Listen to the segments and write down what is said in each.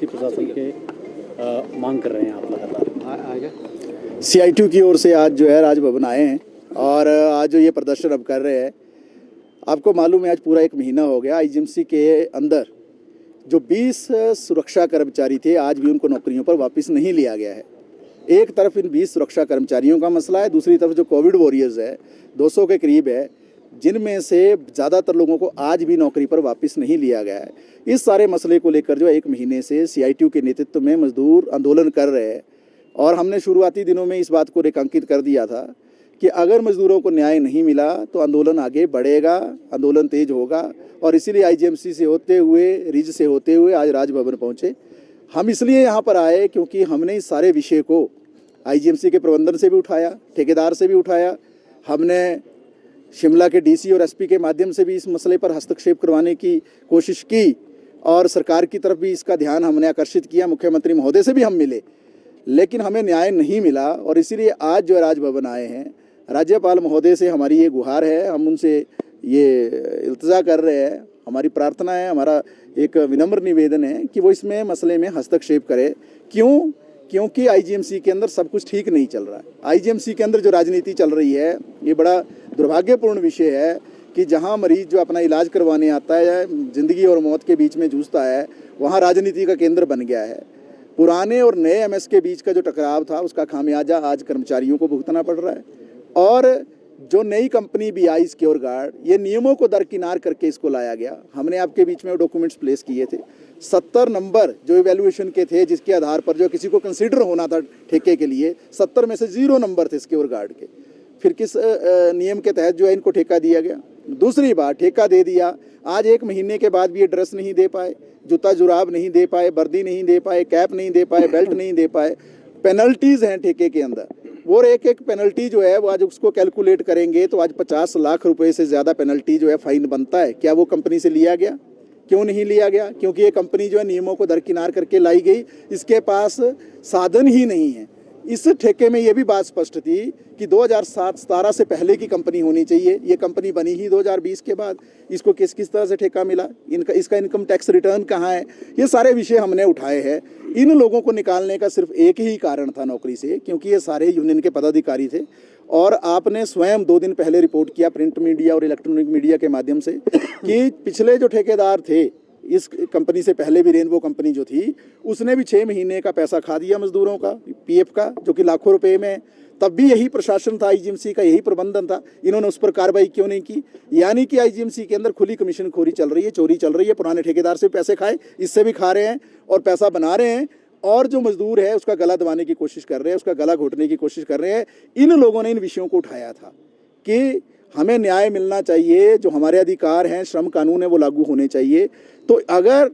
अच्छी प्रशासन के मांग कर रहे हैं आप लगातार? CITU की ओर से आज जो है राजभवन आए हैं और आज जो ये प्रदर्शन अब कर रहे हैं, आपको मालूम है आज पूरा 1 महीना हो गया। IGMC के अंदर जो 20 सुरक्षा कर्मचारी थे, आज भी उनको नौकरियों पर वापस नहीं लिया गया है। एक तरफ इन 20 सुरक्षा कर्मचारियों का मसला है, दूसरी तरफ जो कोविड वॉरियर्स है 200 के करीब है, जिनमें से ज़्यादातर लोगों को आज भी नौकरी पर वापस नहीं लिया गया है। इस सारे मसले को लेकर जो 1 महीने से CITU के नेतृत्व में मजदूर आंदोलन कर रहे हैं और हमने शुरुआती दिनों में इस बात को रेखांकित कर दिया था कि अगर मजदूरों को न्याय नहीं मिला तो आंदोलन आगे बढ़ेगा, आंदोलन तेज होगा। और इसीलिए IGMC से होते हुए, रिज से होते हुए आज राजभवन पहुँचे। हम इसलिए यहाँ पर आए क्योंकि हमने इस सारे विषय को IGMC के प्रबंधन से भी उठाया, ठेकेदार से भी उठाया, हमने शिमला के DC और SP के माध्यम से भी इस मसले पर हस्तक्षेप करवाने की कोशिश की और सरकार की तरफ भी इसका ध्यान हमने आकर्षित किया। मुख्यमंत्री महोदय से भी हम मिले, लेकिन हमें न्याय नहीं मिला और इसीलिए आज जो राजभवन आए हैं। राज्यपाल महोदय से हमारी ये गुहार है, हम उनसे ये इल्तिजा कर रहे हैं, हमारी प्रार्थना है, हमारा एक विनम्र निवेदन है कि वो इसमें मसले में हस्तक्षेप करे। क्योंकि IGMC के अंदर सब कुछ ठीक नहीं चल रहा है। IGMC के अंदर जो राजनीति चल रही है, ये बड़ा दुर्भाग्यपूर्ण विषय है कि जहां मरीज जो अपना इलाज करवाने आता है, ज़िंदगी और मौत के बीच में जूझता है, वहां राजनीति का केंद्र बन गया है। पुराने और नए MS के बीच का जो टकराव था, उसका खामियाजा आज कर्मचारियों को भुगतना पड़ रहा है। और जो नई कंपनी भी आई सिक्योर गार्ड, ये नियमों को दरकिनार करके इसको लाया गया। हमने आपके बीच में वो डॉक्यूमेंट्स प्लेस किए थे। 70 नंबर जो इवैल्यूएशन के थे, जिसके आधार पर जो किसी को कंसीडर होना था ठेके के लिए, 70 में से 0 नंबर थे सिक्योर गार्ड के। फिर किस नियम के तहत जो है इनको ठेका दिया गया? दूसरी बात, ठेका दे दिया, आज 1 महीने के बाद भी ये ड्रेस नहीं दे पाए, जूता जुराब नहीं दे पाए, वर्दी नहीं दे पाए, कैप नहीं दे पाए, बेल्ट नहीं दे पाए। पेनल्टीज़ हैं ठेके के अंदर, वो एक पेनल्टी जो है वो आज उसको कैलकुलेट करेंगे तो आज 50 लाख रुपए से ज़्यादा पेनल्टी जो है फाइन बनता है। क्या वो कंपनी से लिया गया? क्यों नहीं लिया गया? क्योंकि ये कंपनी जो है नियमों को दरकिनार करके लाई गई, इसके पास साधन ही नहीं है। इस ठेके में ये भी बात स्पष्ट थी कि 2017 से पहले की कंपनी होनी चाहिए। ये कंपनी बनी ही 2020 के बाद। इसको किस तरह से ठेका मिला? इसका इनकम टैक्स रिटर्न कहाँ है? ये सारे विषय हमने उठाए हैं। इन लोगों को निकालने का सिर्फ एक ही कारण था नौकरी से, क्योंकि ये सारे यूनियन के पदाधिकारी थे। और आपने स्वयं 2 दिन पहले रिपोर्ट किया प्रिंट मीडिया और इलेक्ट्रॉनिक मीडिया के माध्यम से कि पिछले जो ठेकेदार थे, इस कंपनी से पहले भी रेनबो कंपनी जो थी, उसने भी 6 महीने का पैसा खा दिया मजदूरों का, PF का, जो कि लाखों रुपए में। तब भी यही प्रशासन था, IGMC का यही प्रबंधन था, इन्होंने उस पर कार्रवाई क्यों नहीं की? यानी कि IGMC के अंदर खुली कमीशन खोरी चल रही है, चोरी चल रही है। पुराने ठेकेदार से पैसे खाए, इससे भी खा रहे हैं और पैसा बना रहे हैं, और जो मजदूर है उसका गला दबाने की कोशिश कर रहे हैं, उसका गला घोटने की कोशिश कर रहे हैं। इन लोगों ने इन विषयों को उठाया था कि हमें न्याय मिलना चाहिए, जो हमारे अधिकार हैं, श्रम कानून है, वो लागू होने चाहिए। तो अगर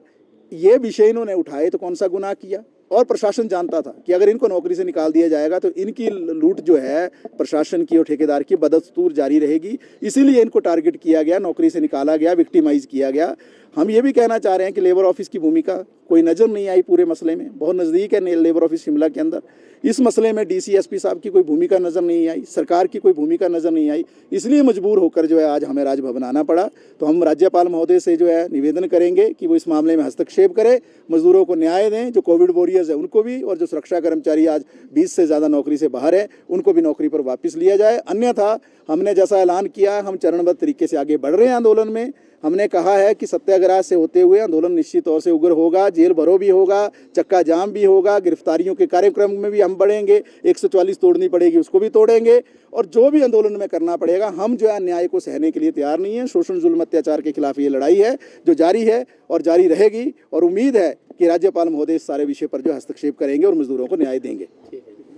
ये विषय इन्होंने उठाए तो कौन सा गुनाह किया? और प्रशासन जानता था कि अगर इनको नौकरी से निकाल दिया जाएगा तो इनकी लूट जो है प्रशासन की और ठेकेदार की बदस्तूर जारी रहेगी। इसीलिए इनको टारगेट किया गया, नौकरी से निकाला गया, विक्टिमाइज किया गया। हम ये भी कहना चाह रहे हैं कि लेबर ऑफिस की भूमिका कोई नज़र नहीं आई पूरे मसले में। बहुत नज़दीक है लेबर ऑफिस शिमला के अंदर। इस मसले में DC SP साहब की कोई भूमिका नज़र नहीं आई, सरकार की कोई भूमिका नज़र नहीं आई। इसलिए मजबूर होकर जो है आज हमें राजभवन आना पड़ा। तो हम राज्यपाल महोदय से जो है निवेदन करेंगे कि वो इस मामले में हस्तक्षेप करें, मजदूरों को न्याय दें, जो कोविड वॉरियर्स है उनको भी, और जो सुरक्षा कर्मचारी आज 20 से ज़्यादा नौकरी से बाहर है उनको भी नौकरी पर वापस लिया जाए। अन्यथा हमने जैसा ऐलान किया, हम चरणबद्ध तरीके से आगे बढ़ रहे हैं आंदोलन में। हमने कहा है कि सत्याग्रह से होते हुए आंदोलन निश्चित तौर से उग्र होगा, जेल भरो भी होगा, चक्का जाम भी होगा, गिरफ्तारियों के कार्यक्रम में भी हम बढ़ेंगे, 144 तोड़नी पड़ेगी उसको भी तोड़ेंगे, और जो भी आंदोलन में करना पड़ेगा। हम जो है अन्याय को सहने के लिए तैयार नहीं है। शोषण, जुल्म, अत्याचार के खिलाफ ये लड़ाई है जो जारी है और जारी रहेगी, और उम्मीद है कि राज्यपाल महोदय इस सारे विषय पर जो हस्तक्षेप करेंगे और मजदूरों को न्याय देंगे।